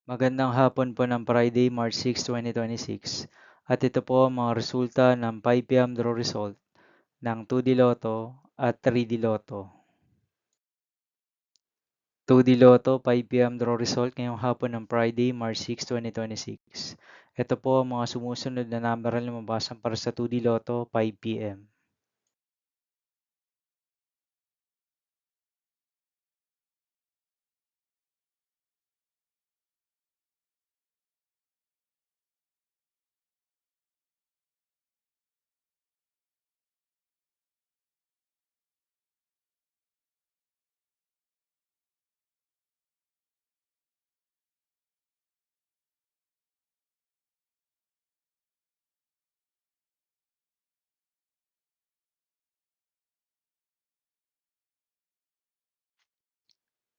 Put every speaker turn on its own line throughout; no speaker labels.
Magandang hapon po ng Friday, March 6, 2026. At ito po ang mga resulta ng 5 p.m. draw result ng 2D Lotto at 3D Lotto. 2D Lotto 5 p.m. draw result ngayong hapon ng Friday, March 6, 2026. Ito po ang mga sumusunod na number na lumabasan para sa 2D Lotto 5 p.m.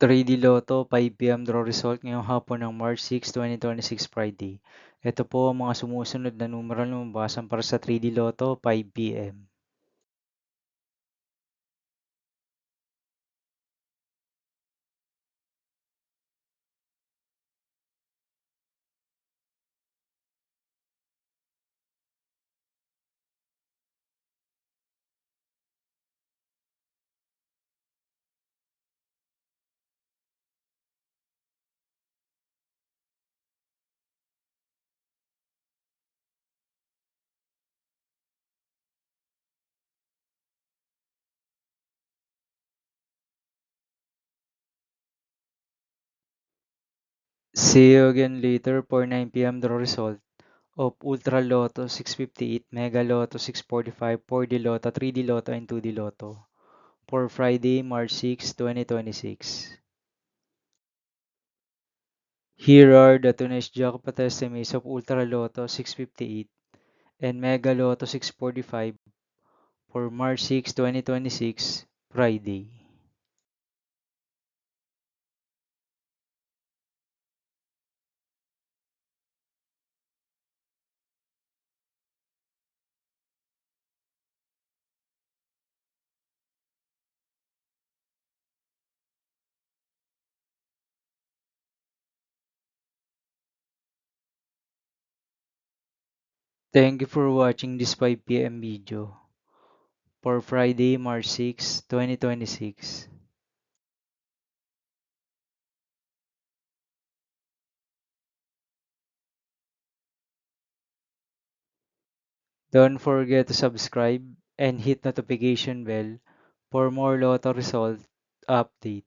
3D Lotto 5 p.m. draw result ngayong hapon ng March 6, 2026 Friday. Ito po ang mga sumusunod na numero na lumabasan para sa 3D Lotto 5 p.m. 'See you again later for 9 p.m. draw result of Ultra Lotto 658, Mega Lotto 645, 4D Lotto, 3D Lotto, and 2D Lotto for Friday, March 6, 2026. Here are the today's jackpot estimates of Ultra Lotto 658 and Mega Lotto 645 for March 6, 2026, Friday. Thank you for watching this 5 p.m. video for Friday, March 6, 2026. Don't forget to subscribe and hit notification bell for more Lotto result update.